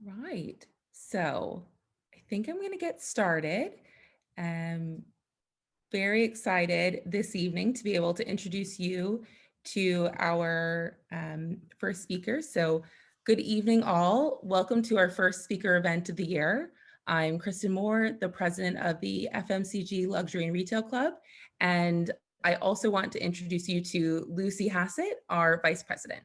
Right. So I think I'm going to get started. Very excited this evening to be able to introduce you to our first speaker. So good evening all. Welcome to our first speaker event of the year. I'm Kristen Moore, the president of the FMCG Luxury and Retail Club. And I also want to introduce you to Lucy Hassett, our vice president.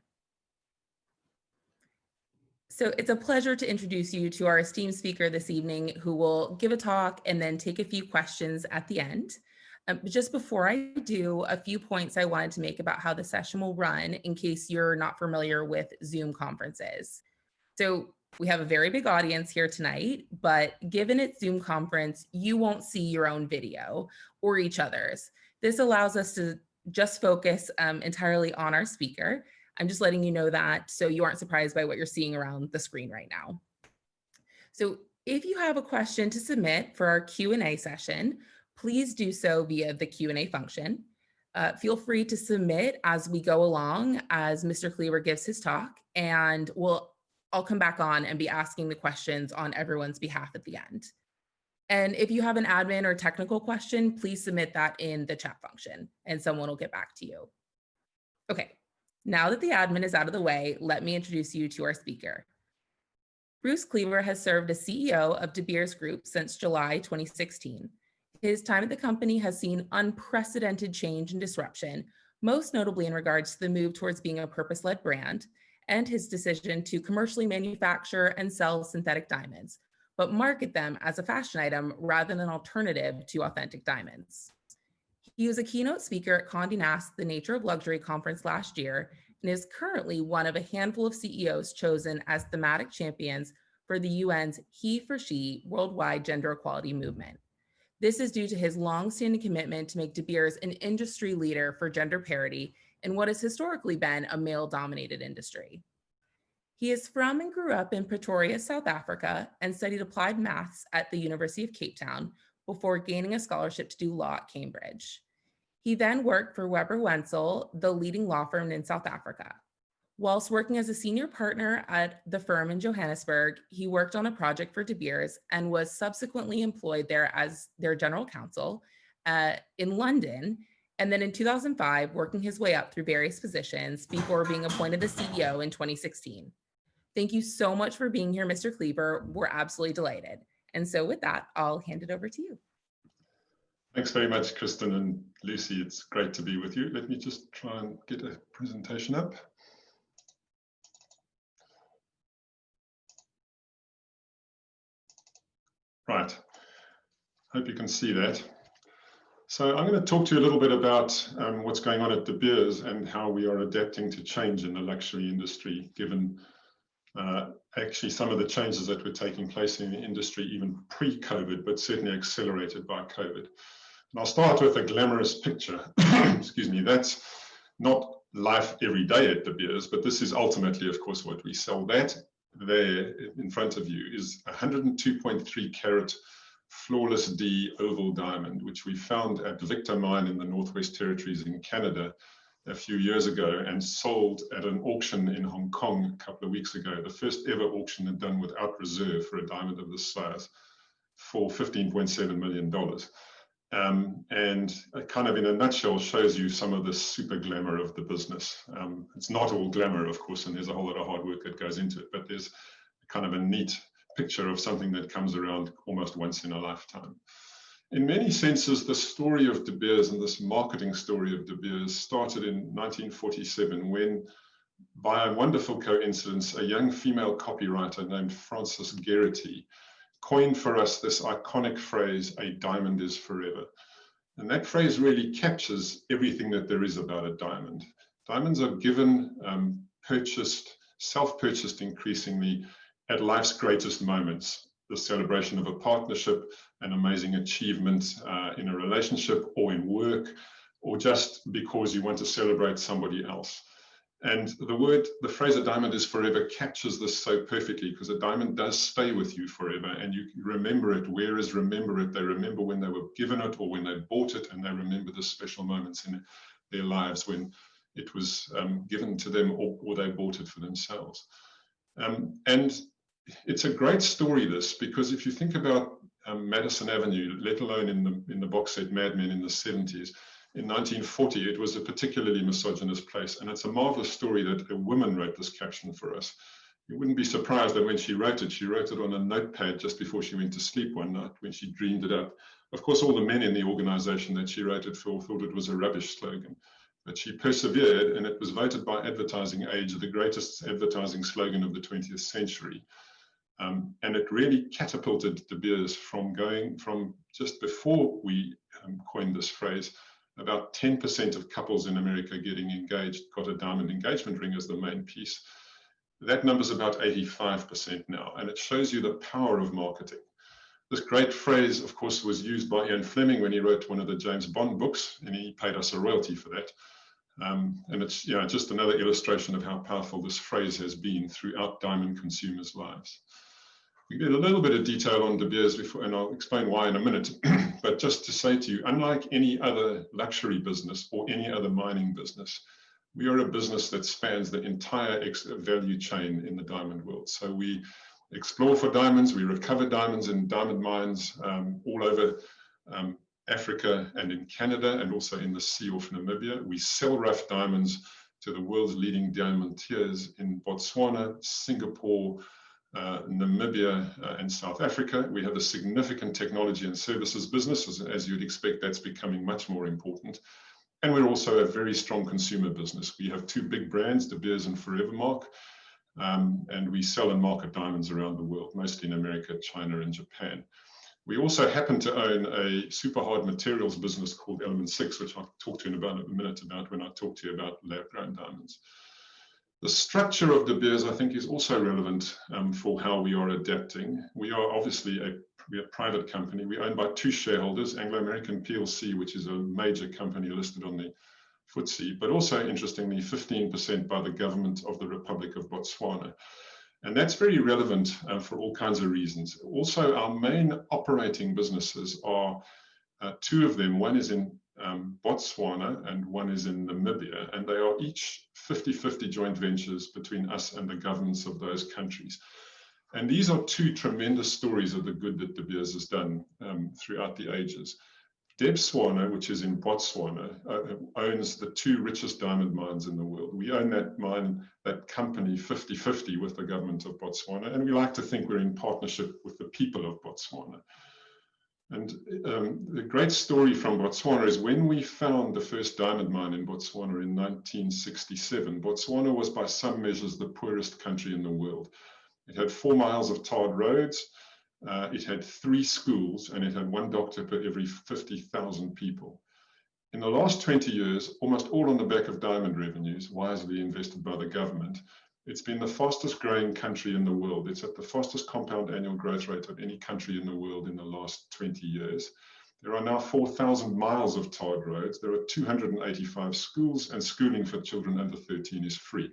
So it's a pleasure to introduce you to our esteemed speaker this evening, who will give a talk and then take a few questions at the end. But just before I do, a few points I wanted to make about how the session will run in case you're not familiar with Zoom conferences. So we have a very big audience here tonight, but given it's Zoom conference, you won't see your own video or each other's. This allows us to just focus entirely on our speaker. I'm just letting you know that so you aren't surprised by what you're seeing around the screen right now. So if you have a question to submit for our Q&A session, please do so via the Q&A function. Feel free to submit as we go along as Mr. Cleaver gives his talk, and I'll come back on and be asking the questions on everyone's behalf at the end. And if you have an admin or technical question, please submit that in the chat function and someone will get back to you. Okay, now that the admin is out of the way, let me introduce you to our speaker. Bruce Cleaver has served as CEO of De Beers Group since July 2016. His time at the company has seen unprecedented change and disruption, most notably in regards to the move towards being a purpose-led brand and his decision to commercially manufacture and sell synthetic diamonds, but market them as a fashion item rather than an alternative to authentic diamonds. He was a keynote speaker at Condé Nast The Nature of Luxury conference last year and is currently one of a handful of CEOs chosen as thematic champions for the UN's He for She worldwide gender equality movement. This is due to his long-standing commitment to make De Beers an industry leader for gender parity in what has historically been a male-dominated industry. He is from and grew up in Pretoria, South Africa, and studied applied maths at the University of Cape Town before gaining a scholarship to do law at Cambridge. He then worked for Weber Wenzel, the leading law firm in South Africa. Whilst working as a senior partner at the firm in Johannesburg, he worked on a project for De Beers and was subsequently employed there as their general counsel in London. And then in 2005, working his way up through various positions before being appointed the CEO in 2016. Thank you so much for being here, Mr. Cleaver. We're absolutely delighted. And so with that, I'll hand it over to you. Thanks very much, Kristen and Lucy. It's great to be with you. Let me just try and get a presentation up. Right, hope you can see that. So I'm going to talk to you a little bit about what's going on at De Beers and how we are adapting to change in the luxury industry, given actually some of the changes that were taking place in the industry even pre-COVID, but certainly accelerated by COVID. And I'll start with a glamorous picture. Excuse me, that's not life every day at De Beers, but this is ultimately, of course, what we sell. That there in front of you is a 102.3 carat flawless D oval diamond, which we found at Victor Mine in the Northwest Territories in Canada a few years ago and sold at an auction in Hong Kong a couple of weeks ago, the first ever auction done without reserve for a diamond of this size for $15.7 million. And kind of in a nutshell shows you some of the super glamour of the business. It's not all glamour, of course, and there's a whole lot of hard work that goes into it, but there's kind of a neat picture of something that comes around almost once in a lifetime. In many senses, the story of De Beers and this marketing story of De Beers started in 1947 when, by a wonderful coincidence, a young female copywriter named Frances Geraghty coined for us this iconic phrase, "A diamond is forever." And that phrase really captures everything that there is about a diamond. Diamonds are given, purchased, self-purchased increasingly at life's greatest moments, the celebration of a partnership, an amazing achievement in a relationship or in work, or just because you want to celebrate somebody else. And the phrase "a diamond is forever" captures this so perfectly, because a diamond does stay with you forever and you remember it, whereas remember it, they remember when they were given it or when they bought it, and they remember the special moments in their lives when it was given to them or they bought it for themselves. And it's a great story, this, because if you think about Madison Avenue, let alone in the box set Mad Men in the 70s, in 1940, it was a particularly misogynist place. And it's a marvelous story that a woman wrote this caption for us. You wouldn't be surprised that when she wrote it on a notepad just before she went to sleep one night when she dreamed it up. Of course, all the men in the organization that she wrote it for thought it was a rubbish slogan. But she persevered, and it was voted by Advertising Age the greatest advertising slogan of the 20th century. And it really catapulted De Beers from going from just before we coined this phrase, about 10% of couples in America getting engaged got a diamond engagement ring as the main piece. That number's about 85% now, and it shows you the power of marketing. This great phrase, of course, was used by Ian Fleming when he wrote one of the James Bond books, and he paid us a royalty for that. And it's just another illustration of how powerful this phrase has been throughout diamond consumers' lives. We get a little bit of detail on De Beers before, and I'll explain why in a minute. But just to say to you, unlike any other luxury business or any other mining business, we are a business that spans the entire value chain in the diamond world. So we explore for diamonds, we recover diamonds in diamond mines all over Africa and in Canada, and also in the sea off Namibia. We sell rough diamonds to the world's leading diamantiers in Botswana, Singapore, Namibia, and South Africa. We have a significant technology and services business. As you'd expect, that's becoming much more important. And we're also a very strong consumer business. We have two big brands, De Beers and Forevermark, and we sell and market diamonds around the world, mostly in America, China, and Japan. We also happen to own a super hard materials business called Element 6, which I'll talk to you in about a minute about when I talk to you about lab-grown diamonds. The structure of De Beers, I think, is also relevant for how we are adapting. We are obviously a private company. We're owned by two shareholders, Anglo American PLC, which is a major company listed on the FTSE, but also, interestingly, 15% by the government of the Republic of Botswana. And that's very relevant for all kinds of reasons. Also, our main operating businesses are two of them. One is in Botswana and one is in Namibia, and they are each 50-50 joint ventures between us and the governments of those countries. And these are two tremendous stories of the good that De Beers has done throughout the ages. Debswana, which is in Botswana, owns the two richest diamond mines in the world. We own that mine, that company, 50-50 with the government of Botswana, and we like to think we're in partnership with the people of Botswana. And the great story from Botswana is when we found the first diamond mine in Botswana in 1967, Botswana was by some measures the poorest country in the world. It had 4 miles of tarred roads, it had 3 schools, and it had 1 doctor per every 50,000 people. In the last 20 years, almost all on the back of diamond revenues, wisely invested by the government, it's been the fastest growing country in the world. It's at the fastest compound annual growth rate of any country in the world in the last 20 years. There are now 4,000 miles of tarred roads. There are 285 schools, and schooling for children under 13 is free.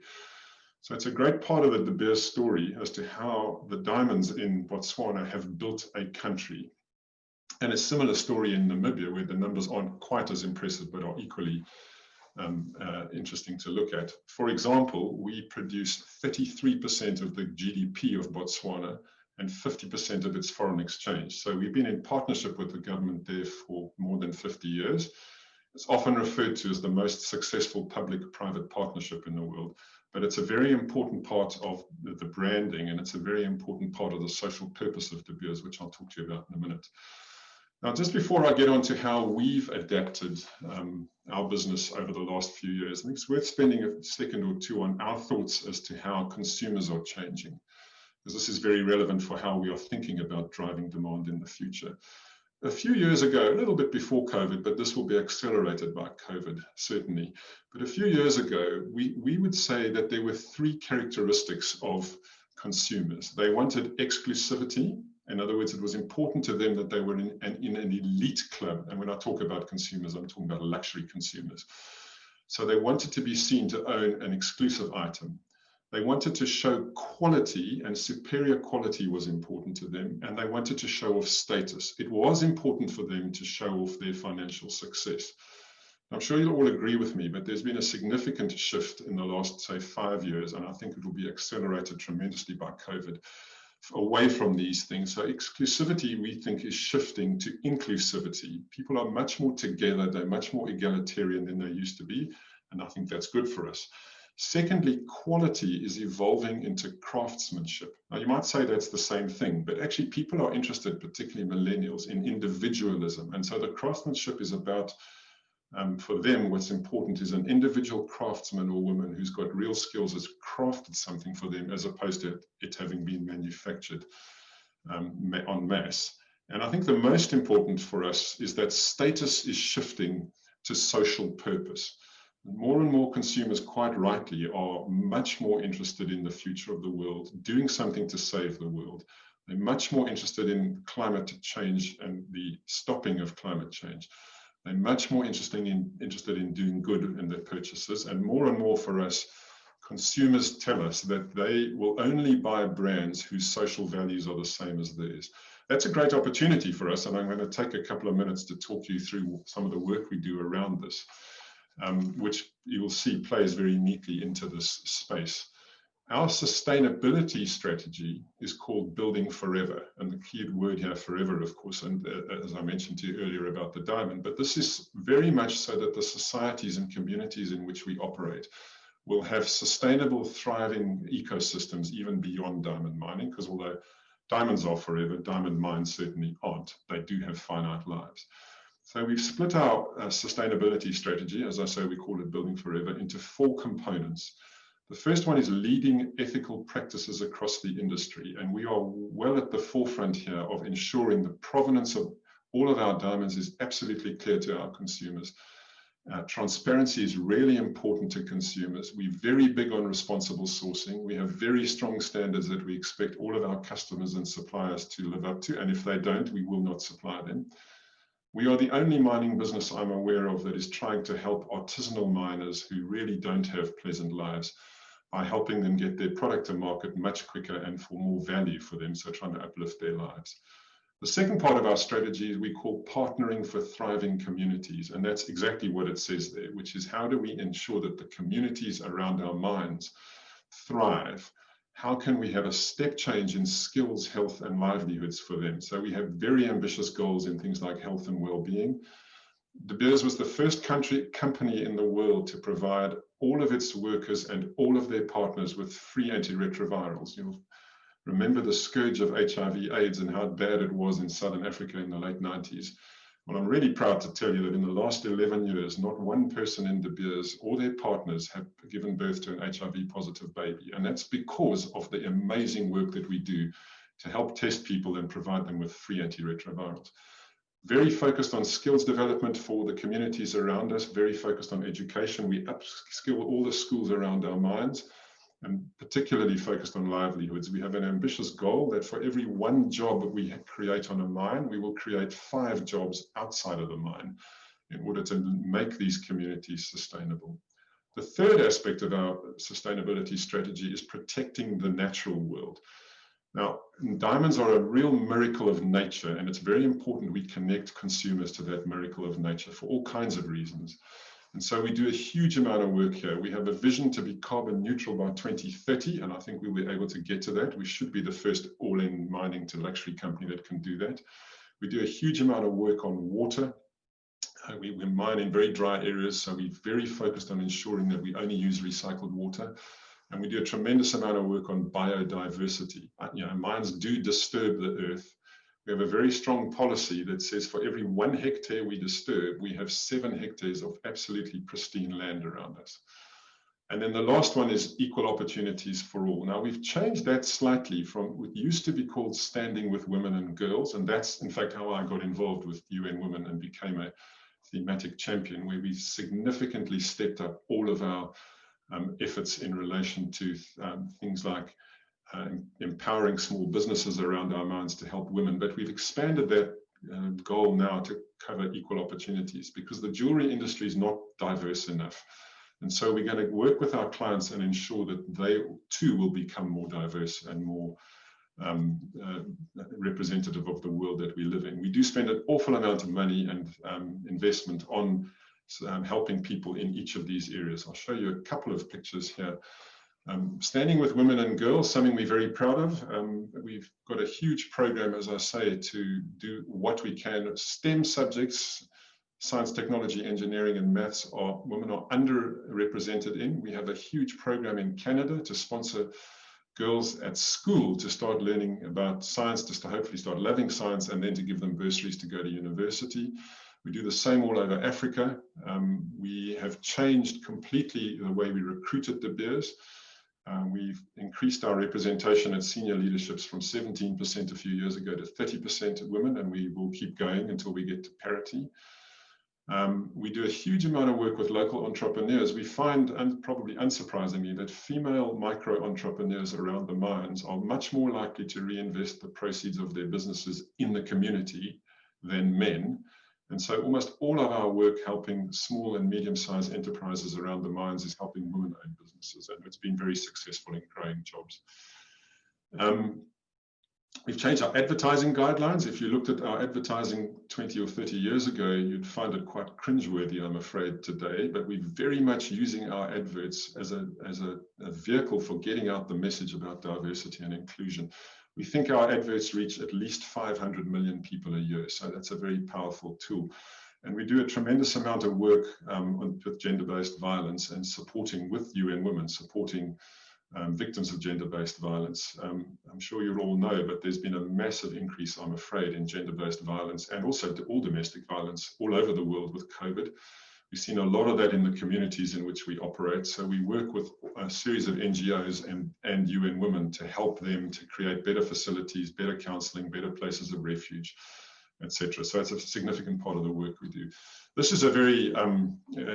So it's a great part of the De Beers story as to how the diamonds in Botswana have built a country. And a similar story in Namibia, where the numbers aren't quite as impressive, but are equally interesting to look at. For example, we produce 33% of the GDP of Botswana and 50% of its foreign exchange. So we've been in partnership with the government there for more than 50 years. It's often referred to as the most successful public-private partnership in the world, but it's a very important part of the branding, and it's a very important part of the social purpose of De Beers, which I'll talk to you about in a minute. Now, just before I get on to how we've adapted our business over the last few years, I think it's worth spending a second or two on our thoughts as to how consumers are changing, because this is very relevant for how we are thinking about driving demand in the future. A few years ago, a little bit before COVID, but this will be accelerated by COVID, certainly. But a few years ago, we would say that there were 3 characteristics of consumers. They wanted exclusivity. In other words, it was important to them that they were in an elite club. And when I talk about consumers, I'm talking about luxury consumers. So they wanted to be seen to own an exclusive item. They wanted to show quality, and superior quality was important to them. And they wanted to show off status. It was important for them to show off their financial success. I'm sure you'll all agree with me, but there's been a significant shift in the last, say, 5 years, and I think it will be accelerated tremendously by COVID. away from these things. So exclusivity, we think, is shifting to inclusivity. People are much more together, they're much more egalitarian than they used to be, and I think that's good for us. Secondly, quality is evolving into craftsmanship. Now, you might say that's the same thing, but actually people are interested, particularly millennials, in individualism. And so the craftsmanship is about, for them, what's important is an individual craftsman or woman who's got real skills, has crafted something for them, as opposed to it having been manufactured en masse. And I think the most important for us is that status is shifting to social purpose. More and more consumers, quite rightly, are much more interested in the future of the world, doing something to save the world. They're much more interested in climate change and the stopping of climate change. They're much more interested in doing good in their purchases. And more for us, consumers tell us that they will only buy brands whose social values are the same as theirs. That's a great opportunity for us, and I'm going to take a couple of minutes to talk you through some of the work we do around this. Which you will see plays very neatly into this space. Our sustainability strategy is called Building Forever, and the key word here, forever, of course, and as I mentioned to you earlier about the diamond, but this is very much so that the societies and communities in which we operate will have sustainable, thriving ecosystems even beyond diamond mining, because although diamonds are forever, diamond mines certainly aren't. They do have finite lives. So we've split our sustainability strategy, as I say, we call it Building Forever, into 4 components. The first one is leading ethical practices across the industry. And we are well at the forefront here of ensuring the provenance of all of our diamonds is absolutely clear to our consumers. Transparency is really important to consumers. We're very big on responsible sourcing. We have very strong standards that we expect all of our customers and suppliers to live up to. And if they don't, we will not supply them. We are the only mining business I'm aware of that is trying to help artisanal miners who really don't have pleasant lives by helping them get their product to market much quicker and for more value for them, so trying to uplift their lives. The second part of our strategy we call partnering for thriving communities, and that's exactly what it says there, which is how do we ensure that the communities around our mines thrive? How can we have a step change in skills, health, and livelihoods for them? So we have very ambitious goals in things like health and well-being. De Beers was the first company in the world to provide all of its workers and all of their partners with free antiretrovirals. You'll remember the scourge of HIV/AIDS and how bad it was in Southern Africa in the late 90s. Well, I'm really proud to tell you that in the last 11 years, not one person in De Beers or their partners have given birth to an HIV-positive baby. And that's because of the amazing work that we do to help test people and provide them with free antiretrovirals. Very focused on skills development for the communities around us, very focused on education. We upskill all the schools around our mines, and particularly focused on livelihoods. We have an ambitious goal that for every 1 job we create on a mine, we will create 5 jobs outside of the mine in order to make these communities sustainable. The third aspect of our sustainability strategy is protecting the natural world. Now, diamonds are a real miracle of nature, and it's very important we connect consumers to that miracle of nature for all kinds of reasons. And so we do a huge amount of work here. We have a vision to be carbon neutral by 2030, and I think we'll be able to get to that. We should be the first all-in mining to luxury company that can do that. We do a huge amount of work on water. We mine in very dry areas, so we're very focused on ensuring that we only use recycled water. And we do a tremendous amount of work on biodiversity. Mines do disturb the earth. We have a very strong policy that says for every 1 hectare we disturb, we have 7 hectares of absolutely pristine land around us. And then the last one is equal opportunities for all. Now, we've changed that slightly from what used to be called Standing with Women and Girls, and that's in fact how I got involved with UN Women and became a thematic champion, where we significantly stepped up all of our efforts in relation to things like empowering small businesses around our mines to help women. But we've expanded that goal now to cover equal opportunities because the jewelry industry is not diverse enough. And so we're going to work with our clients and ensure that they too will become more diverse and more representative of the world that we live in. We do spend an awful amount of money and investment on helping people in each of these areas. I'll show you a couple of pictures here. Standing with women and girls, something we're very proud of. We've got a huge program, as I say, to do what we can. STEM subjects, science, technology, engineering, and maths, women are underrepresented in. We have a huge program in Canada to sponsor girls at school to start learning about science, to hopefully start loving science, and then to give them bursaries to go to university. We do the same all over Africa. We have changed completely the way we recruited De Beers. We've increased our representation at senior leaderships from 17% a few years ago to 30% of women, and we will keep going until we get to parity. We do a huge amount of work with local entrepreneurs. We find, and probably unsurprisingly, that female micro entrepreneurs around the mines are much more likely to reinvest the proceeds of their businesses in the community than men. And so almost all of our work helping small and medium-sized enterprises around the mines is helping women-owned businesses, and it's been very successful in growing jobs. We've changed our advertising guidelines. If you looked at our advertising 20 or 30 years ago, you'd find it quite cringeworthy, I'm afraid, today, but we're very much using our adverts as a vehicle for getting out the message about diversity and inclusion. We think our adverts reach at least 500 million people a year, so that's a very powerful tool. And we do a tremendous amount of work with gender-based violence and supporting with UN Women, supporting victims of gender-based violence. I'm sure you all know, but there's been a massive increase, I'm afraid, in gender-based violence and also to all domestic violence all over the world with COVID. We've seen a lot of that in the communities in which we operate. So we work with a series of NGOs and UN Women to help them to create better facilities, better counselling, better places of refuge, etc. So it's a significant part of the work we do. This is a very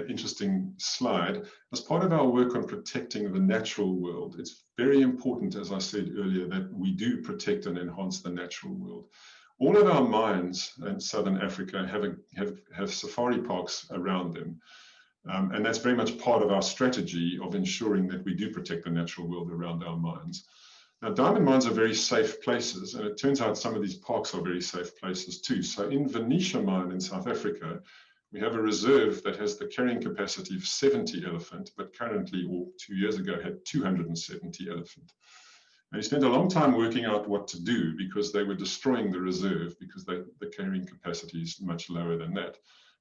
interesting slide. As part of our work on protecting the natural world, it's very important, as I said earlier, that we do protect and enhance the natural world. All of our mines in Southern Africa have safari parks around them. And that's very much part of our strategy of ensuring that we do protect the natural world around our mines. Now, diamond mines are very safe places, and it turns out some of these parks are very safe places too. So in Venetia mine in South Africa, we have a reserve that has the carrying capacity of 70 elephant, but currently, or 2 years ago, had 270 elephant. And he spent a long time working out what to do because they were destroying the reserve because the carrying capacity is much lower than that.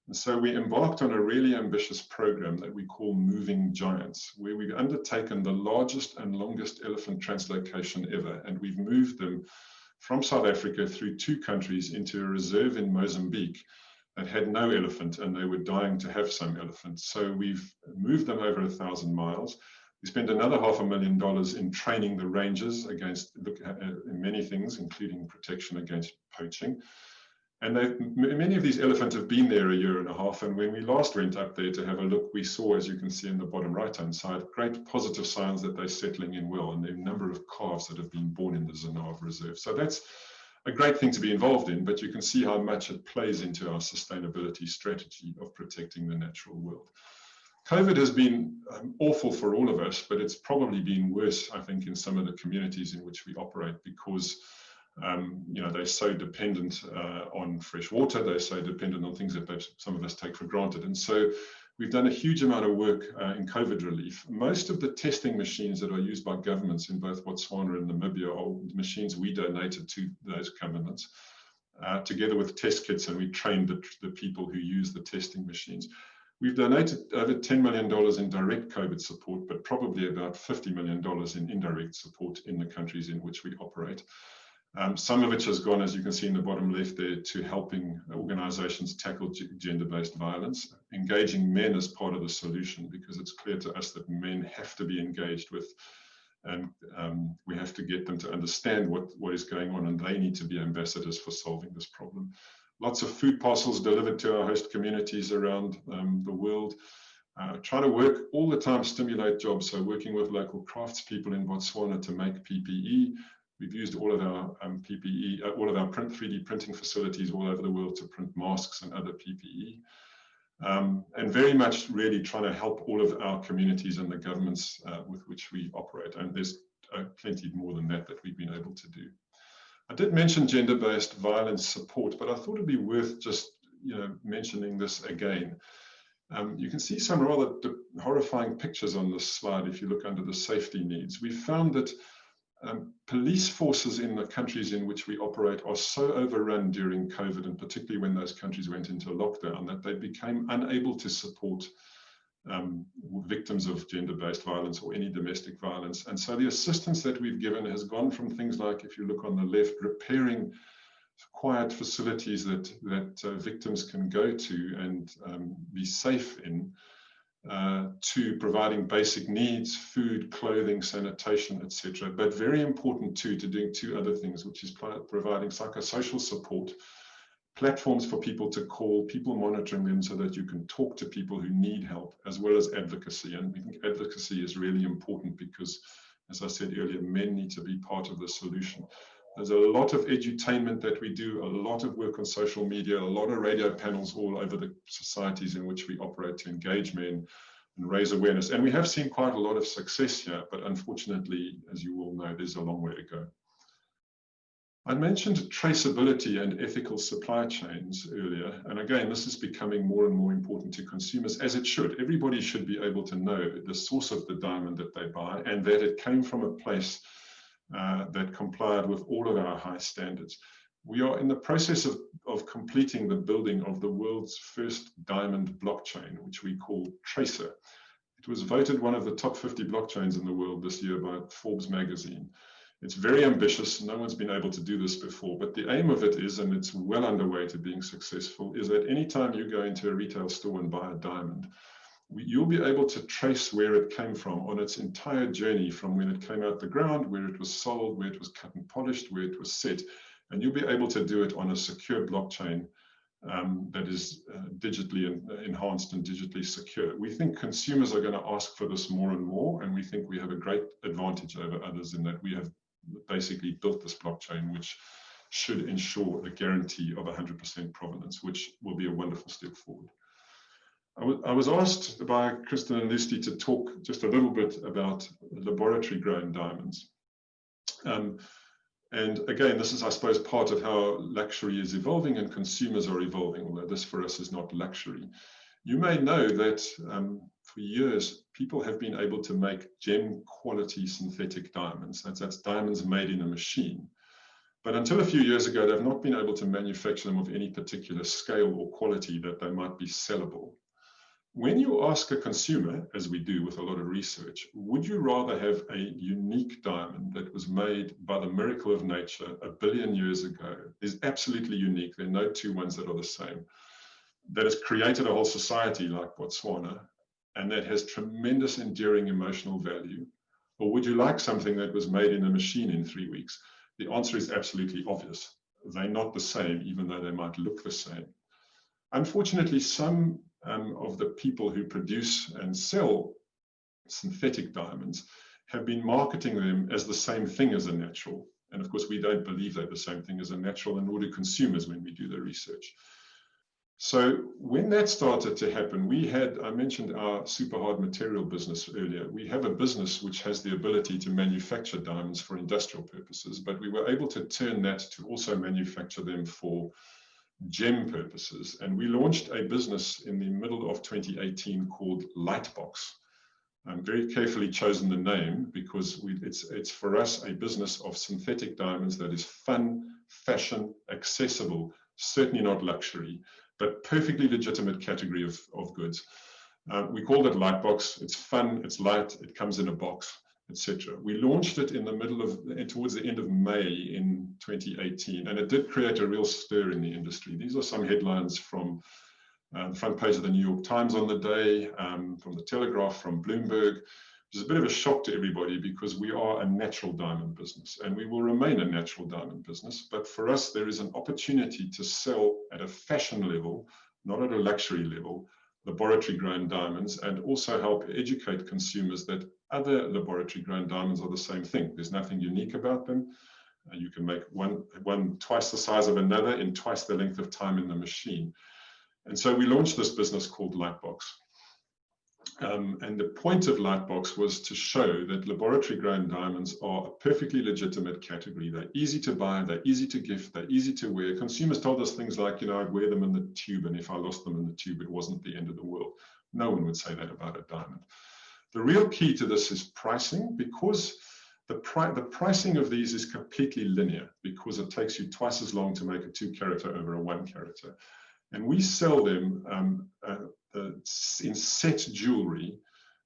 And so we embarked on a really ambitious program that we call Moving Giants, where we've undertaken the largest and longest elephant translocation ever. And we've moved them from South Africa through 2 countries into a reserve in Mozambique that had no elephant, and they were dying to have some elephant. So we've moved them over 1,000 miles. We spent another $500,000 in training the rangers against many things, including protection against poaching. And many of these elephants have been there a year and a half. And when we last went up there to have a look, we saw, as you can see in the bottom right-hand side, great positive signs that they're settling in well, and the number of calves that have been born in the Zanav Reserve. So that's a great thing to be involved in, but you can see how much it plays into our sustainability strategy of protecting the natural world. COVID has been awful for all of us, but it's probably been worse, I think, in some of the communities in which we operate because they're so dependent on fresh water, they're so dependent on things that some of us take for granted. And so we've done a huge amount of work in COVID relief. Most of the testing machines that are used by governments in both Botswana and Namibia are machines we donated to those governments, together with test kits, and we trained the people who use the testing machines. We've donated over $10 million in direct COVID support, but probably about $50 million in indirect support in the countries in which we operate. Some of which has gone, as you can see in the bottom left there, to helping organizations tackle gender-based violence, engaging men as part of the solution, because it's clear to us that men have to be engaged with, and we have to get them to understand what is going on, and they need to be ambassadors for solving this problem. Lots of food parcels delivered to our host communities around the world. Trying to work all the time, stimulate jobs, so working with local craftspeople in Botswana to make PPE. We've used all of our PPE, all of our 3D printing facilities all over the world to print masks and other PPE. And very much really trying to help all of our communities and the governments with which we operate. And there's plenty more than that we've been able to do. I did mention gender-based violence support, but I thought it'd be worth just mentioning this again. You can see some rather horrifying pictures on this slide if you look under the safety needs. We found that police forces in the countries in which we operate are so overrun during COVID, and particularly when those countries went into lockdown, that they became unable to support victims of gender-based violence or any domestic violence. And so the assistance that we've given has gone from things like, if you look on the left, repairing quiet facilities that victims can go to and be safe in, to providing basic needs, food, clothing, sanitation, etc. But very important too, to doing two other things, which is providing psychosocial support, platforms for people to call, people monitoring them so that you can talk to people who need help, as well as advocacy. And we think advocacy is really important because, as I said earlier, men need to be part of the solution. There's a lot of edutainment that we do, a lot of work on social media, a lot of radio panels all over the societies in which we operate to engage men and raise awareness. And we have seen quite a lot of success here, but unfortunately, as you all know, there's a long way to go. I mentioned traceability and ethical supply chains earlier. And again, this is becoming more and more important to consumers, as it should. Everybody should be able to know the source of the diamond that they buy and that it came from a place that complied with all of our high standards. We are in the process of completing the building of the world's first diamond blockchain, which we call Tracer. It was voted one of the top 50 blockchains in the world this year by Forbes magazine. It's very ambitious. No one's been able to do this before, but the aim of it is, and it's well underway to being successful, is that anytime you go into a retail store and buy a diamond, you'll be able to trace where it came from on its entire journey, from when it came out the ground, where it was sold, where it was cut and polished, where it was set, and you'll be able to do it on a secure blockchain that is digitally enhanced and digitally secure. We think consumers are going to ask for this more and more, and we think we have a great advantage over others in that we have basically built this blockchain, which should ensure a guarantee of 100% provenance, which will be a wonderful step forward. I was asked by Kristen and Lucy to talk just a little bit about laboratory-grown diamonds. And again, this is, I suppose, part of how luxury is evolving and consumers are evolving, although this for us is not luxury. You may know that for years, people have been able to make gem quality synthetic diamonds. That's diamonds made in a machine. But until a few years ago, they've not been able to manufacture them of any particular scale or quality that they might be sellable. When you ask a consumer, as we do with a lot of research, would you rather have a unique diamond that was made by the miracle of nature 1 billion years ago, is absolutely unique, there are no two ones that are the same, that has created a whole society like Botswana, and that has tremendous enduring emotional value? Or would you like something that was made in a machine in 3 weeks? The answer is absolutely obvious. They're not the same, even though they might look the same. Unfortunately, some of the people who produce and sell synthetic diamonds have been marketing them as the same thing as a natural. And of course, we don't believe they're the same thing as a natural, and nor do consumers when we do the research. So when that started to happen, I mentioned our super hard material business earlier. We have a business which has the ability to manufacture diamonds for industrial purposes, but we were able to turn that to also manufacture them for gem purposes. And we launched a business in the middle of 2018 called Lightbox. I'm very carefully chosen the name because it's for us a business of synthetic diamonds that is fun, fashion, accessible, certainly not luxury, but perfectly legitimate category of goods. We called it Lightbox. It's fun, it's light, it comes in a box, etc. We launched it towards the end of May in 2018, and it did create a real stir in the industry. These are some headlines from the front page of the New York Times on the day, from the Telegraph, from Bloomberg. It was a bit of a shock to everybody because we are a natural diamond business and we will remain a natural diamond business. But for us, there is an opportunity to sell at a fashion level, not at a luxury level, laboratory-grown diamonds, and also help educate consumers that other laboratory-grown diamonds are the same thing. There's nothing unique about them. You can make one twice the size of another in twice the length of time in the machine. And so we launched this business called Lightbox. And the point of Lightbox was to show that laboratory-grown diamonds are a perfectly legitimate category. They're easy to buy, they're easy to gift, they're easy to wear. Consumers told us things like, you know, I'd wear them in the tube, and if I lost them in the tube, it wasn't the end of the world. No one would say that about a diamond. The real key to this is pricing, because the pricing of these is completely linear, because it takes you twice as long to make a 2-carat over a 1-carat. And we sell them in set jewelry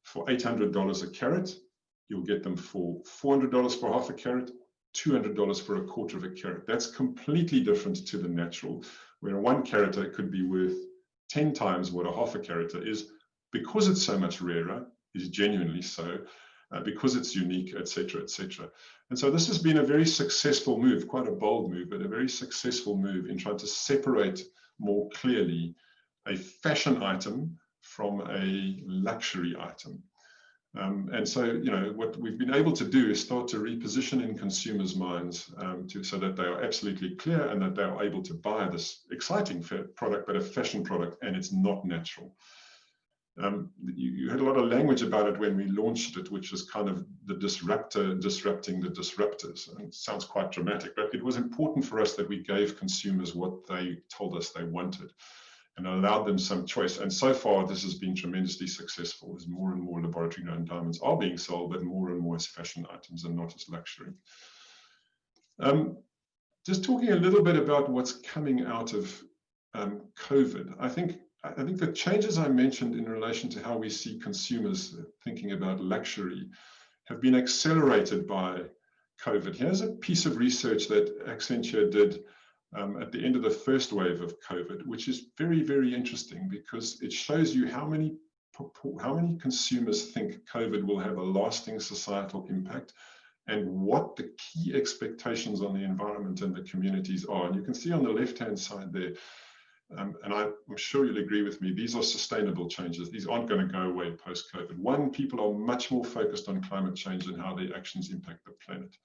for $800 a carat. You'll get them for $400 for half a carat, $200 for a quarter of a carat. That's completely different to the natural, where a 1-carat could be worth 10 times what a half a carat is, because it's so much rarer, is genuinely so, because it's unique, etc., etc. And so this has been a very successful move, quite a bold move, but a very successful move in trying to separate more clearly a fashion item from a luxury item. And so, you know, what we've been able to do is start to reposition in consumers' minds so that they are absolutely clear and that they are able to buy this exciting product, but a fashion product, and it's not natural. You had a lot of language about it when we launched it, which was kind of the disruptor disrupting the disruptors. And it sounds quite dramatic, but it was important for us that we gave consumers what they told us they wanted and allowed them some choice. And so far, this has been tremendously successful, as more and more laboratory-grown diamonds are being sold, but more and more as fashion items and not as luxury. Just talking a little bit about what's coming out of COVID. I think the changes I mentioned in relation to how we see consumers thinking about luxury have been accelerated by COVID. Here's a piece of research that Accenture did at the end of the first wave of COVID, which is very, very interesting, because it shows you how many consumers think COVID will have a lasting societal impact and what the key expectations on the environment and the communities are. And you can see on the left-hand side there, and I'm sure you'll agree with me, these are sustainable changes. These aren't going to go away post-COVID. 1, people are much more focused on climate change and how their actions impact the planet.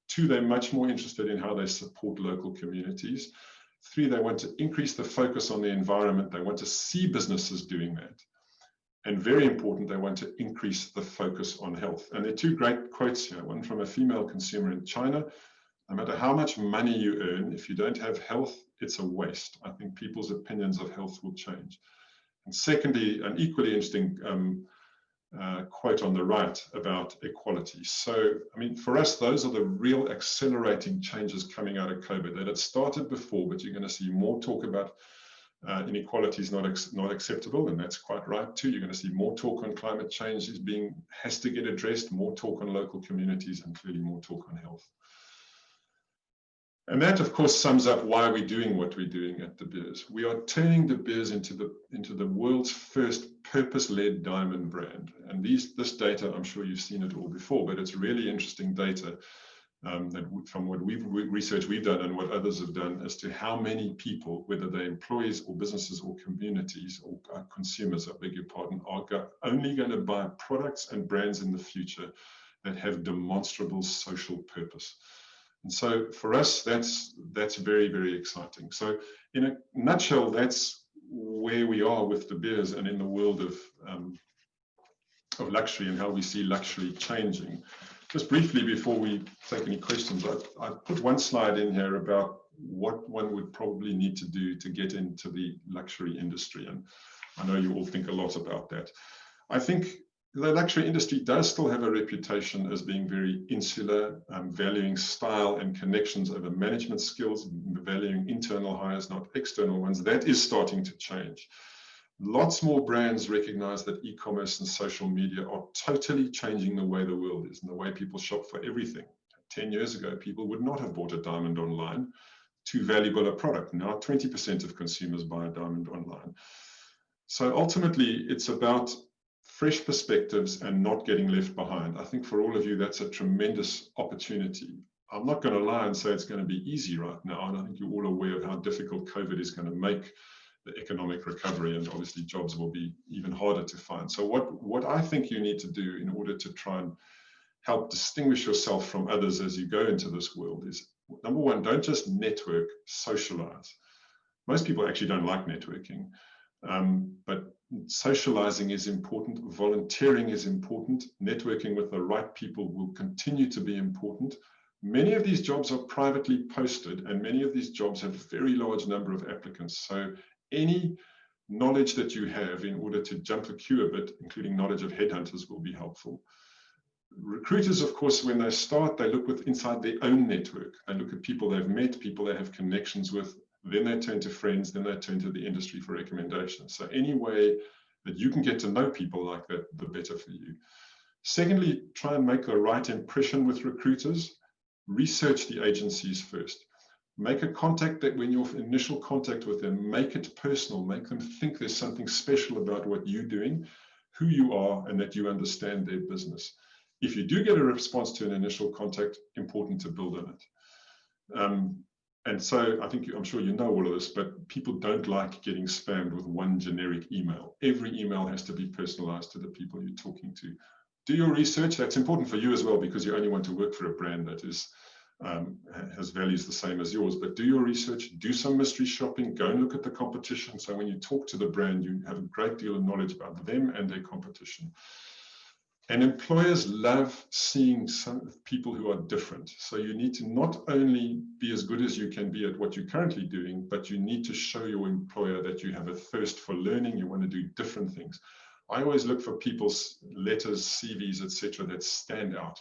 2, they're much more interested in how they support local communities. 3, they want to increase the focus on the environment. They want to see businesses doing that. And very important, they want to increase the focus on health. And there are 2 great quotes here, one from a female consumer in China: no matter how much money you earn, if you don't have health, it's a waste. I think people's opinions of health will change. And secondly, an equally interesting quote on the right about equality. So, I mean, for us, those are the real accelerating changes coming out of COVID that had started before, but you're going to see more talk about inequality is not acceptable, and that's quite right too. You're going to see more talk on climate change has to get addressed, more talk on local communities, and clearly more talk on health. And that, of course, sums up why we're doing what we're doing at De Beers. We are turning De Beers into the world's first purpose-led diamond brand. And this data, I'm sure you've seen it all before, but it's really interesting data from what research we've done and what others have done as to how many people, whether they're employees or businesses or communities or consumers, I beg your pardon, are only going to buy products and brands in the future that have demonstrable social purpose. And so for us, that's very, very exciting. So in a nutshell, that's where we are with De Beers and in the world of luxury and how we see luxury changing. Just briefly, before we take any questions, I put one slide in here about what one would probably need to do to get into the luxury industry. And I know you all think a lot about that. I think the luxury industry does still have a reputation as being very insular, valuing style and connections over management skills, valuing internal hires, not external ones. That is starting to change. Lots more brands recognize that e-commerce and social media are totally changing the way the world is and the way people shop for everything. 10 years ago, people would not have bought a diamond online, too valuable a product. Now 20% of consumers buy a diamond online. So ultimately, it's about fresh perspectives and not getting left behind. I think for all of you, that's a tremendous opportunity. I'm not going to lie and say it's going to be easy right now. And I think you're all aware of how difficult COVID is going to make the economic recovery, and obviously jobs will be even harder to find. So what I think you need to do in order to try and help distinguish yourself from others as you go into this world is, number one, don't just network, socialize. Most people actually don't like networking. But socializing is important, volunteering is important, networking with the right people will continue to be important. Many of these jobs are privately posted, and many of these jobs have a very large number of applicants. So any knowledge that you have in order to jump the queue a bit, including knowledge of headhunters, will be helpful. Recruiters, of course, when they start, they look inside their own network. They look at people they've met, people they have connections with, then they turn to friends, then they turn to the industry for recommendations. So any way that you can get to know people like that, the better for you. Secondly, try and make the right impression with recruiters. Research the agencies first. Make a contact that when your initial contact with them, make it personal, make them think there's something special about what you're doing, who you are, and that you understand their business. If you do get a response to an initial contact, important to build on it. And so I'm sure you know all of this, but people don't like getting spammed with one generic email. Every email has to be personalized to the people you're talking to. Do your research. That's important for you as well, because you only want to work for a brand that is has values the same as yours. But do your research, do some mystery shopping, go and look at the competition. So when you talk to the brand, you have a great deal of knowledge about them and their competition. And employers love seeing some people who are different. So you need to not only be as good as you can be at what you're currently doing, but you need to show your employer that you have a thirst for learning. You want to do different things. I always look for people's letters, CVs, etc., that stand out.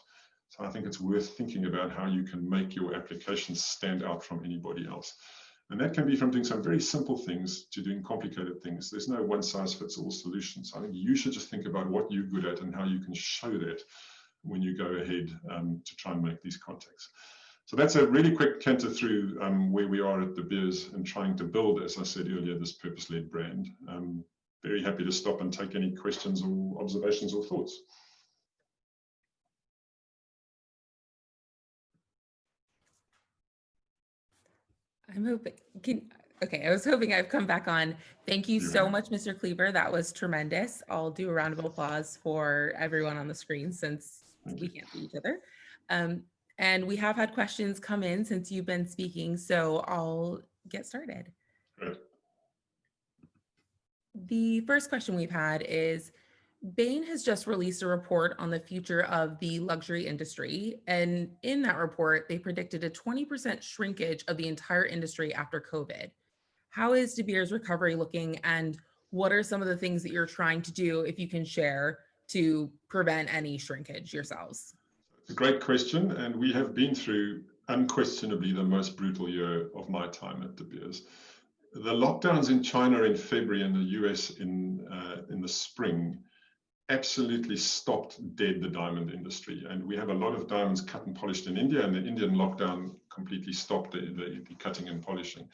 So I think it's worth thinking about how you can make your applications stand out from anybody else. And that can be from doing some very simple things to doing complicated things. There's no one-size-fits-all solution. So I think you should just think about what you're good at and how you can show that when you go ahead to try and make these contacts. So that's a really quick canter through where we are at De Beers and trying to build, as I said earlier, this purpose-led brand. Very happy to stop and take any questions or observations or thoughts. I'm hoping, okay, I was hoping I've come back on. Thank you so much, Mr. Cleaver. That was tremendous. I'll do a round of applause for everyone on the screen since we can't see each other. And we have had questions come in since you've been speaking, so I'll get started. Great. The first question we've had is, Bain has just released a report on the future of the luxury industry. And in that report, they predicted a 20% shrinkage of the entire industry after COVID. How is De Beers recovery looking, and what are some of the things that you're trying to do, if you can share, to prevent any shrinkage yourselves? It's a great question. And we have been through unquestionably the most brutal year of my time at De Beers. The lockdowns in China in February and the US in the spring absolutely stopped dead the diamond industry. And we have a lot of diamonds cut and polished in India, and the Indian lockdown completely stopped the cutting and polishing.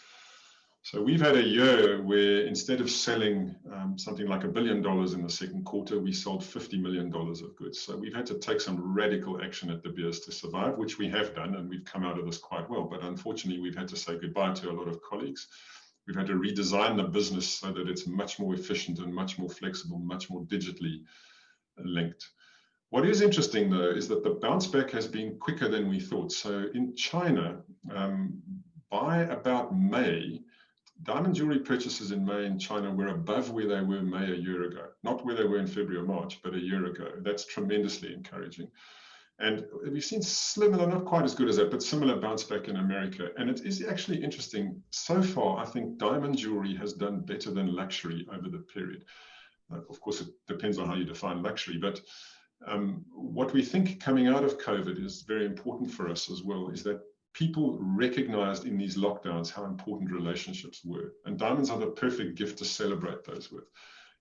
So we've had a year where instead of selling something like $1 billion in the second quarter, we sold $50 million of goods. So we've had to take some radical action at De Beers to survive, which we have done, and we've come out of this quite well. But unfortunately, we've had to say goodbye to a lot of colleagues. We've had to redesign the business so that it's much more efficient and much more flexible, much more digitally linked. What is interesting, though, is that the bounce back has been quicker than we thought. So in China, by about May, diamond jewelry purchases in May in China were above where they were May a year ago. Not where they were in February or March, but a year ago. That's tremendously encouraging. And we've seen similar, not quite as good as that, but similar bounce back in America. And it is actually interesting. So far, I think diamond jewelry has done better than luxury over the period. Of course, it depends on how you define luxury. But what we think coming out of COVID is very important for us as well, is that people recognized in these lockdowns how important relationships were. And diamonds are the perfect gift to celebrate those with.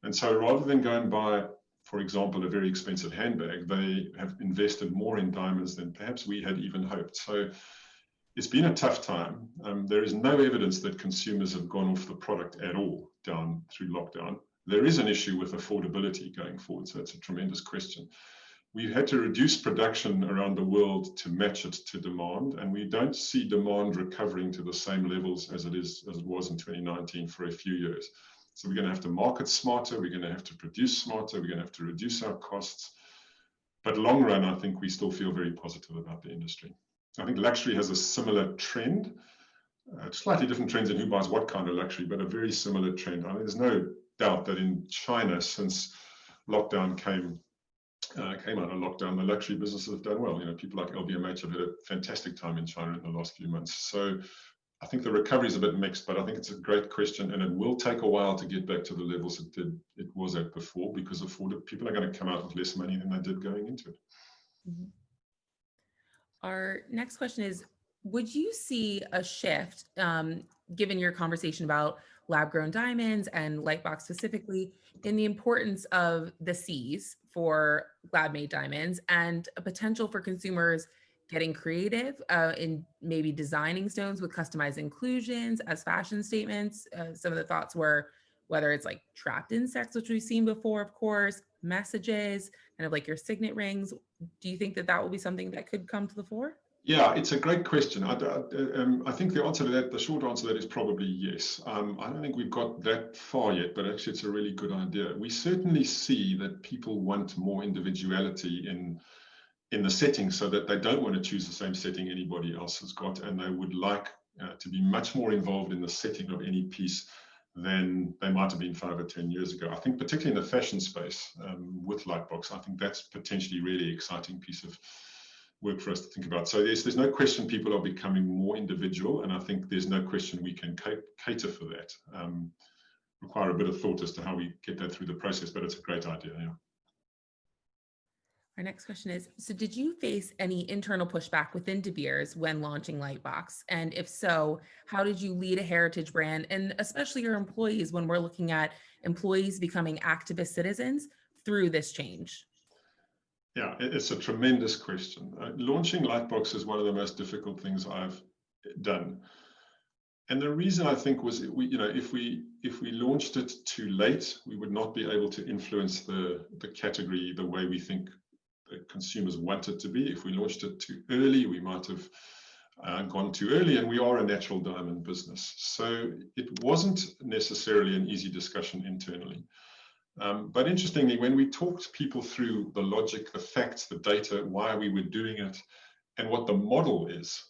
And so rather than go and buy, for example, a very expensive handbag, they have invested more in diamonds than perhaps we had even hoped. So it's been a tough time. There is no evidence that consumers have gone off the product at all down through lockdown. There is an issue with affordability going forward, so it's a tremendous question. We've had to reduce production around the world to match it to demand, and we don't see demand recovering to the same levels as it was in 2019 for a few years. So we're going to have to market smarter, we're going to have to produce smarter, we're going to have to reduce our costs. But long run, I think we still feel very positive about the industry. I think luxury has a similar trend, slightly different trends in who buys what kind of luxury, but a very similar trend. I mean, there's no doubt that in China, since lockdown came out of lockdown, the luxury businesses have done well. People like LVMH have had a fantastic time in China in the last few months. So I think the recovery is a bit mixed, but I think it's a great question, and it will take a while to get back to the levels it was at before, because people are going to come out with less money than they did going into it. Mhm. Our next question is, would you see a shift, given your conversation about lab-grown diamonds and Lightbox specifically, in the importance of the C's for lab-made diamonds and a potential for consumers getting creative in maybe designing stones with customized inclusions as fashion statements? Some of the thoughts were whether it's like trapped insects, which we've seen before, of course, messages, kind of like your signet rings. Do you think that that will be something that could come to the fore? Yeah, it's a great question. I think the answer to that, the short answer to that is probably yes. I don't think we've got that far yet, but actually it's a really good idea. We certainly see that people want more individuality in the setting, so that they don't want to choose the same setting anybody else has got, and they would like to be much more involved in the setting of any piece than they might have been 5 or 10 years ago. I think particularly in the fashion space with Lightbox, I think that's potentially really exciting piece of work for us to think about. So there's no question people are becoming more individual, and I think there's no question we can cater for that. Require a bit of thought as to how we get that through the process, but it's a great idea. Yeah. Our next question is, so did you face any internal pushback within De Beers when launching Lightbox? And if so, how did you lead a heritage brand, and especially your employees, when we're looking at employees becoming activist citizens through this change? Yeah, it's a tremendous question. Launching Lightbox is one of the most difficult things I've done. And the reason I think was, if we launched it too late, we would not be able to influence the category the way we think the consumers want it to be. If we launched it too early, we might have gone too early, and we are a natural diamond business. So it wasn't necessarily an easy discussion internally. But interestingly, when we talked people through the logic, the facts, the data, why we were doing it, and what the model is,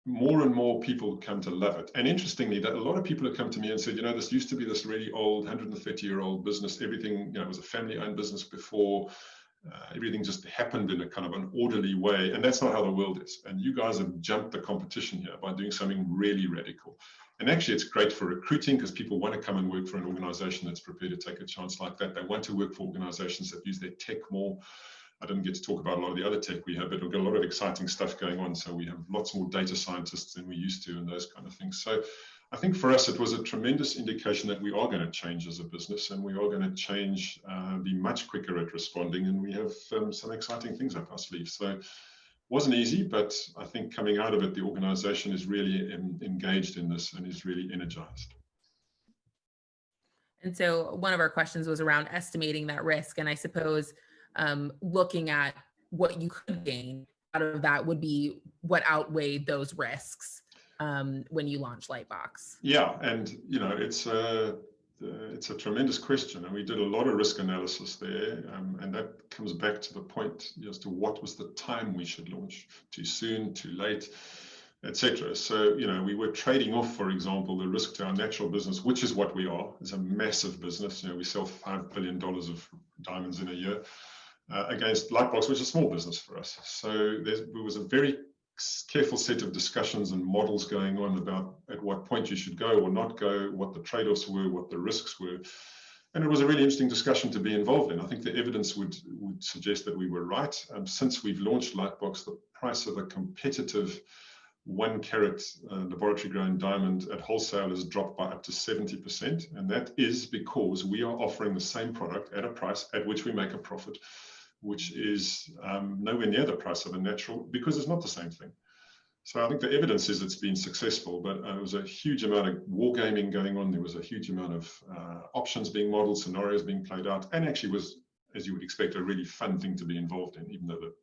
more and more people come to love it. And interestingly, that a lot of people have come to me and said, this used to be this really old 130-year-old business. Everything, it was a family-owned business before. Everything just happened in a kind of an orderly way, and that's not how the world is. And you guys have jumped the competition here by doing something really radical. And actually, it's great for recruiting, because people want to come and work for an organization that's prepared to take a chance like that. They want to work for organizations that use their tech more. I didn't get to talk about a lot of the other tech we have, but we've got a lot of exciting stuff going on. So we have lots more data scientists than we used to, and those kind of things. So I think for us, it was a tremendous indication that we are going to change as a business, and we are going to change, be much quicker at responding, and we have some exciting things up our sleeves. So it wasn't easy, but I think coming out of it, the organization is really engaged in this and is really energized. And so one of our questions was around estimating that risk. And I suppose looking at what you could gain out of that would be what outweighed those risks when you launch Lightbox. Yeah, and it's a tremendous question, and we did a lot of risk analysis there, and that comes back to the point as to what was the time we should launch: too soon, too late, etc. So we were trading off, for example, the risk to our natural business, which is what we are. It's a massive business. We sell $5 billion of diamonds in a year, against Lightbox, which is a small business for us. So there was a very careful set of discussions and models going on about at what point you should go or not go, what the trade-offs were, what the risks were. And it was a really interesting discussion to be involved in. I think the evidence would suggest that we were right. Since we've launched Lightbox, the price of a competitive 1 carat laboratory grown diamond at wholesale has dropped by up to 70%. And that is because we are offering the same product at a price at which we make a profit, which is nowhere near the price of a natural, because it's not the same thing. So I think the evidence is it's been successful, but there was a huge amount of wargaming going on. There was a huge amount of options being modeled, scenarios being played out, and actually was, as you would expect, a really fun thing to be involved in, even though the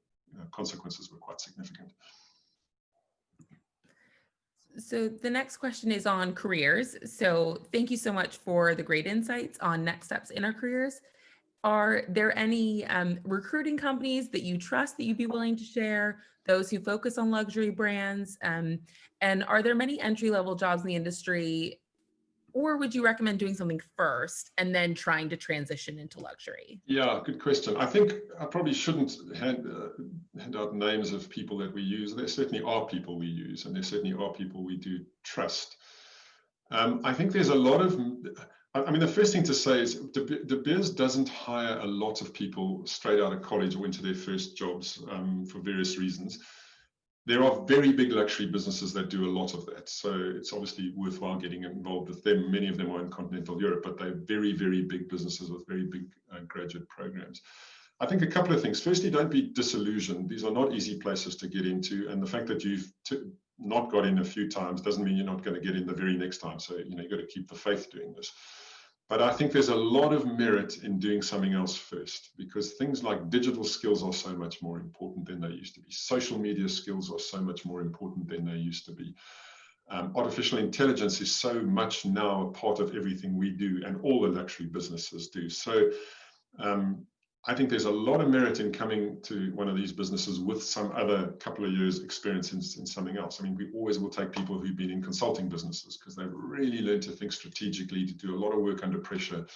consequences were quite significant. So the next question is on careers. So thank you so much for the great insights on next steps in our careers. Are there any recruiting companies that you trust that you'd be willing to share, those who focus on luxury brands? And are there many entry-level jobs in the industry, or would you recommend doing something first and then trying to transition into luxury? Yeah, good question. I think I probably shouldn't hand out names of people that we use. There certainly are people we use, and there certainly are people we do trust. I think there's a lot of, I mean, the first thing to say is De Beers doesn't hire a lot of people straight out of college or into their first jobs for various reasons. There are very big luxury businesses that do a lot of that. So it's obviously worthwhile getting involved with them. Many of them are in continental Europe, but they're very, very big businesses with very big graduate programs. I think a couple of things. Firstly, don't be disillusioned. These are not easy places to get into. And the fact that you've not got in a few times doesn't mean you're not going to get in the very next time. So, you know, you've got to keep the faith doing this. But I think there's a lot of merit in doing something else first, because things like digital skills are so much more important than they used to be. Social media skills are so much more important than they used to be. Artificial intelligence is so much now a part of everything we do, and all the luxury businesses do. So I think there's a lot of merit in coming to one of these businesses with some other couple of years experience in something else. I mean, we always will take people who've been in consulting businesses because they've really learned to think strategically, to do a lot of work under pressure,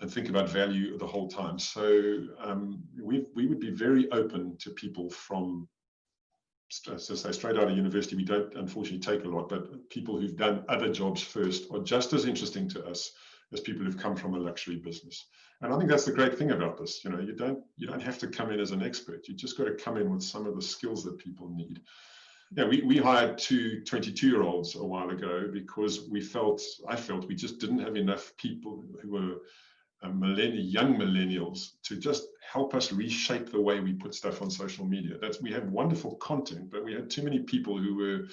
and think about value the whole time. So we would be very open to people from, as I say, straight out of university. We don't unfortunately take a lot, but people who've done other jobs first are just as interesting to us as people who've come from a luxury business. And I think that's the great thing about this. You know, you don't have to come in as an expert. You just got to come in with some of the skills that people need. Yeah, we hired two 22-year-olds a while ago because I felt we just didn't have enough people who were young millennials to just help us reshape the way we put stuff on social media. We have wonderful content, but we had too many people who were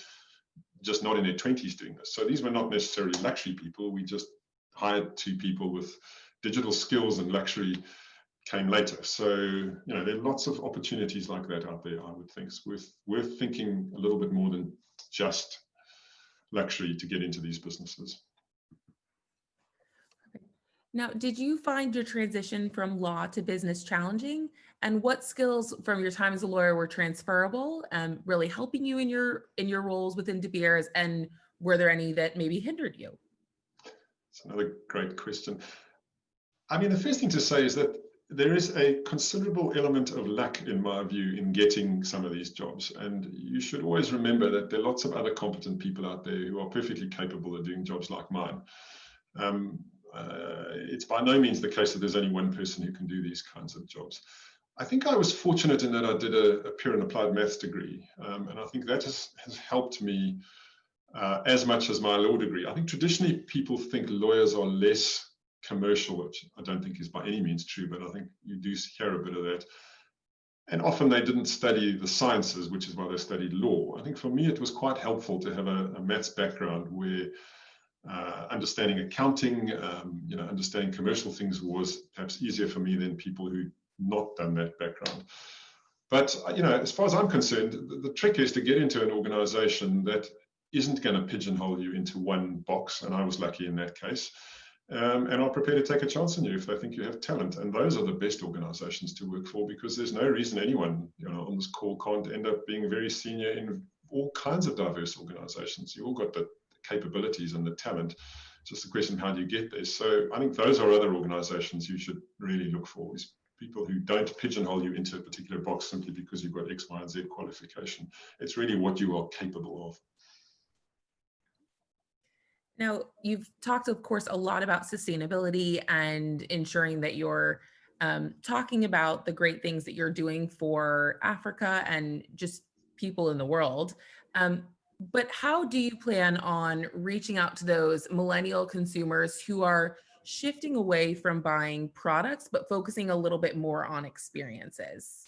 just not in their 20s doing this. So these were not necessarily luxury people. We just hired two people with digital skills, and luxury came later. So, you know, there are lots of opportunities like that out there, I would think. It's worth thinking a little bit more than just luxury to get into these businesses. Now, did you find your transition from law to business challenging? And what skills from your time as a lawyer were transferable, really helping you in your roles within De Beers? And were there any that maybe hindered you? It's another great question. I mean, the first thing to say is that there is a considerable element of luck, in my view, in getting some of these jobs. And you should always remember that there are lots of other competent people out there who are perfectly capable of doing jobs like mine. It's by no means the case that there's only one person who can do these kinds of jobs. I think I was fortunate in that I did a pure and applied maths degree. And I think that has helped me as much as my law degree. I think traditionally people think lawyers are less commercial, which I don't think is by any means true, but I think you do hear a bit of that. And often they didn't study the sciences, which is why they studied law. I think for me, it was quite helpful to have a maths background where understanding accounting, understanding commercial things was perhaps easier for me than people who not done that background. But, you know, as far as I'm concerned, the trick is to get into an organization that isn't going to pigeonhole you into one box. And I was lucky in that case. And are prepared to take a chance on you if they think you have talent. And those are the best organizations to work for, because there's no reason anyone, you know, on this call can't end up being very senior in all kinds of diverse organizations. You all got the capabilities and the talent. It's just a question of how do you get there. So I think those are other organizations you should really look for, is people who don't pigeonhole you into a particular box simply because you've got X, Y, and Z qualification. It's really what you are capable of. Now, you've talked, of course, a lot about sustainability and ensuring that you're talking about the great things that you're doing for Africa and just people in the world. But how do you plan on reaching out to those millennial consumers who are shifting away from buying products, but focusing a little bit more on experiences?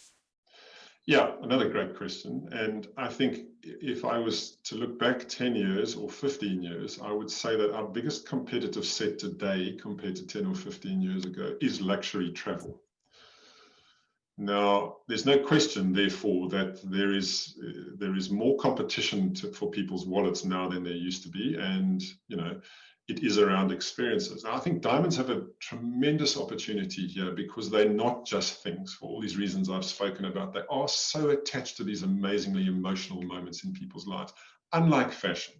Yeah, another great question. And I think if I was to look back 10 years or 15 years, I would say that our biggest competitive set today compared to 10 or 15 years ago is luxury travel. Now, there's no question, therefore, that there is more competition for people's wallets now than there used to be. And, you know, it is around experiences. Now, I think diamonds have a tremendous opportunity here because they're not just things, for all these reasons I've spoken about. They are so attached to these amazingly emotional moments in people's lives, unlike fashion.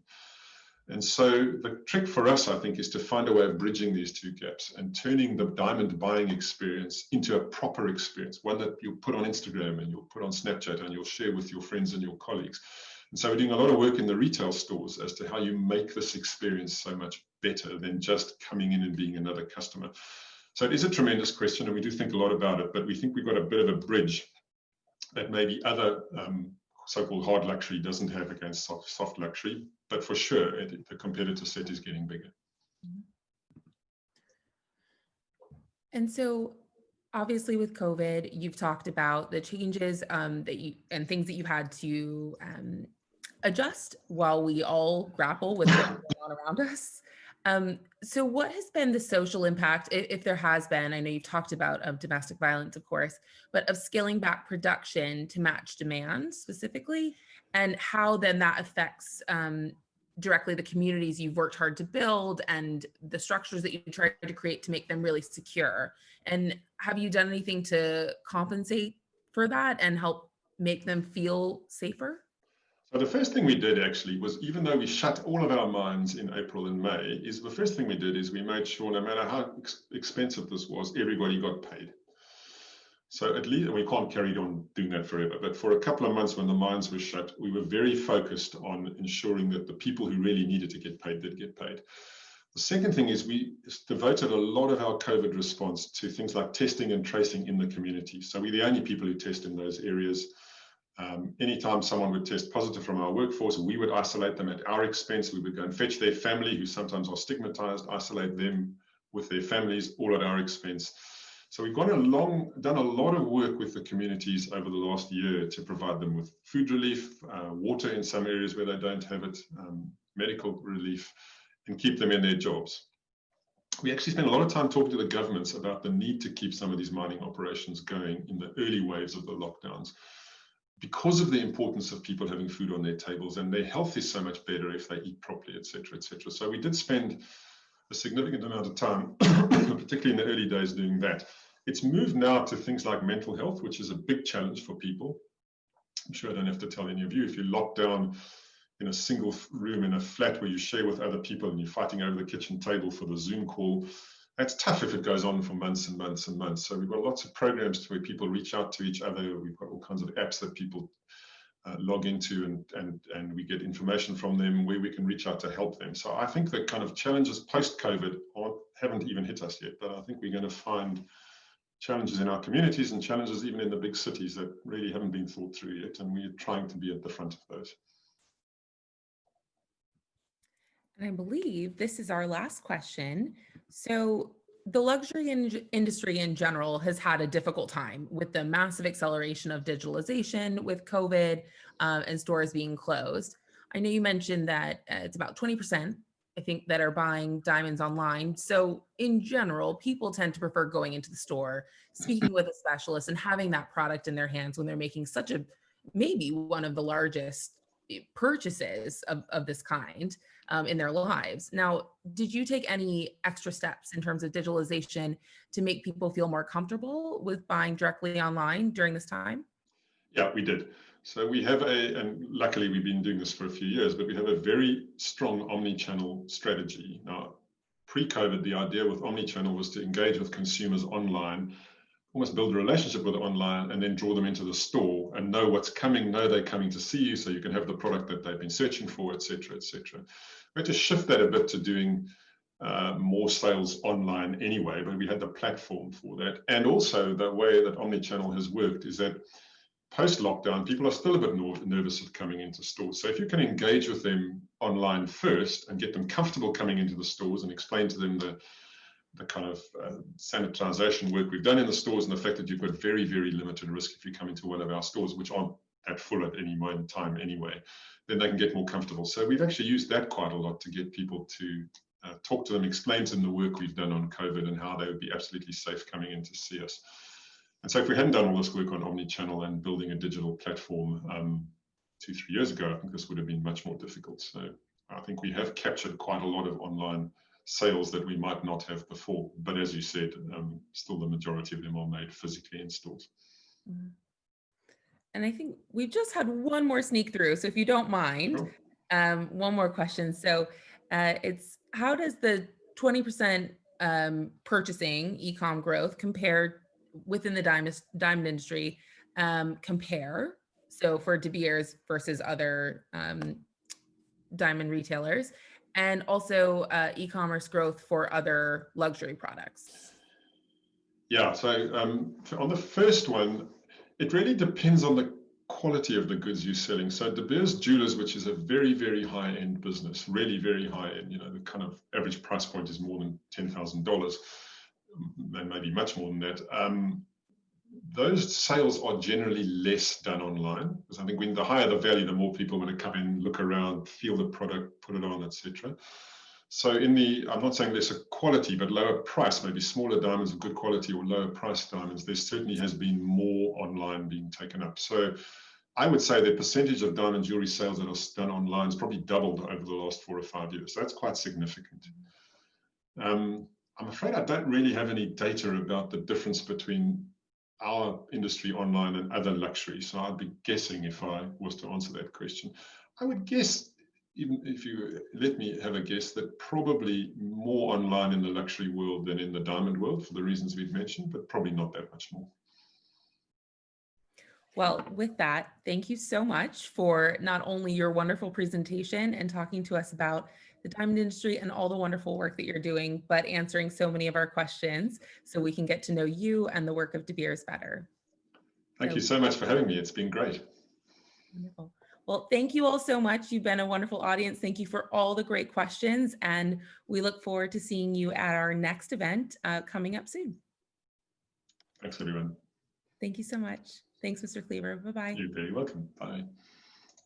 And so the trick for us, I think, is to find a way of bridging these two gaps and turning the diamond buying experience into a proper experience, one that you'll put on Instagram and you'll put on Snapchat and you'll share with your friends and your colleagues. And so we're doing a lot of work in the retail stores as to how you make this experience so much better than just coming in and being another customer. So it is a tremendous question, and we do think a lot about it, but we think we've got a bit of a bridge that maybe other so-called hard luxury doesn't have against soft luxury, but for sure, the competitor set is getting bigger. And so obviously with COVID, you've talked about the changes that you and things that you've had to adjust while we all grapple with what's going on around us. So what has been the social impact, if there has been? I know you've talked about domestic violence, of course, but of scaling back production to match demand specifically, and how then that affects directly the communities you've worked hard to build and the structures that you try to create to make them really secure. And have you done anything to compensate for that and help make them feel safer? So the first thing we did actually was, even though we shut all of our mines in April and May, is the first thing we did is we made sure no matter how expensive this was, everybody got paid. So at least, and we can't carry on doing that forever, but for a couple of months when the mines were shut, we were very focused on ensuring that the people who really needed to get paid did get paid. The second thing is we devoted a lot of our COVID response to things like testing and tracing in the community. So we're the only people who test in those areas. Anytime someone would test positive from our workforce, we would isolate them at our expense. We would go and fetch their family, who sometimes are stigmatized, isolate them with their families, all at our expense. So we've done a lot of work with the communities over the last year to provide them with food relief, water in some areas where they don't have it, medical relief, and keep them in their jobs. We actually spent a lot of time talking to the governments about the need to keep some of these mining operations going in the early waves of the lockdowns, because of the importance of people having food on their tables, and their health is so much better if they eat properly, et cetera, et cetera. So we did spend a significant amount of time, particularly in the early days, doing that. It's moved now to things like mental health, which is a big challenge for people. I'm sure I don't have to tell any of you, if you're locked down in a single room in a flat where you share with other people and you're fighting over the kitchen table for the Zoom call, that's tough if it goes on for months and months and months. So we've got lots of programs where people reach out to each other. We've got all kinds of apps that people log into, and we get information from them where we can reach out to help them. So I think the kind of challenges post-COVID haven't even hit us yet, but I think we're going to find challenges in our communities and challenges even in the big cities that really haven't been thought through yet, and we're trying to be at the front of those. And I believe this is our last question. So the luxury industry in general has had a difficult time with the massive acceleration of digitalization with COVID and stores being closed. I know you mentioned that it's about 20%, I think, that are buying diamonds online. So in general, people tend to prefer going into the store, speaking with a specialist, and having that product in their hands when they're making such a, maybe one of the largest purchases of this kind in their lives. Now, did you take any extra steps in terms of digitalization to make people feel more comfortable with buying directly online during this time? Yeah, we did. So we have and luckily we've been doing this for a few years, but we have a very strong omni-channel strategy. Now, pre-COVID, the idea with omni-channel was to engage with consumers online, almost build a relationship with online, and then draw them into the store and know what's coming, know they're coming to see you, so you can have the product that they've been searching for, et cetera, et cetera. We had to shift that a bit to doing more sales online anyway, but we had the platform for that. And also the way that omnichannel has worked is that post-lockdown, people are still a bit nervous of coming into stores. So if you can engage with them online first and get them comfortable coming into the stores and explain to them the kind of sanitization work we've done in the stores and the fact that you've got very, very limited risk if you come into one of our stores, which aren't at full at any moment in time anyway, then they can get more comfortable. So we've actually used that quite a lot to get people to talk to them, explain to them the work we've done on COVID and how they would be absolutely safe coming in to see us. And so if we hadn't done all this work on omnichannel and building a digital platform 2-3 years ago, I think this would have been much more difficult. So I think we have captured quite a lot of online sales that we might not have before. But as you said, still the majority of them are made physically in stores. Mm-hmm. And I think we've just had one more sneak through. So if you don't mind, Sure. one more question. So It's how does the 20% purchasing e-com growth compare within the diamond industry compare? So for De Beers versus other diamond retailers, and also e-commerce growth for other luxury products. Yeah, so on the first one, it really depends on the quality of the goods you're selling. So De Beers Jewelers, which is a very, very high-end business, really very high-end, the kind of average price point is more than $10,000, and maybe much more than that. Those sales are generally less done online, because I think when the higher the value, the more people want to come in, look around, feel the product, put it on, etc. So I'm not saying there's a quality, but lower price, maybe smaller diamonds of good quality or lower price diamonds, there certainly has been more online being taken up. So I would say the percentage of diamond jewelry sales that are done online has probably doubled over the last 4 or 5 years. So that's quite significant. I'm afraid I don't really have any data about the difference between our industry online and other luxury. So I'd be guessing, if I was to answer that question, I would guess, even if you let me have a guess, that probably more online in the luxury world than in the diamond world, for the reasons we've mentioned, but probably not that much more. Well, with that, thank you so much for not only your wonderful presentation and talking to us about the diamond industry and all the wonderful work that you're doing, but answering so many of our questions so we can get to know you and the work of De Beers better. Thank you so much for having me. It's been great. Wonderful. Well, thank you all so much. You've been a wonderful audience. Thank you for all the great questions, and we look forward to seeing you at our next event coming up soon. Thanks, everyone. Thank you so much. Thanks, Mr. Cleaver. Bye-bye. You're very welcome. Bye.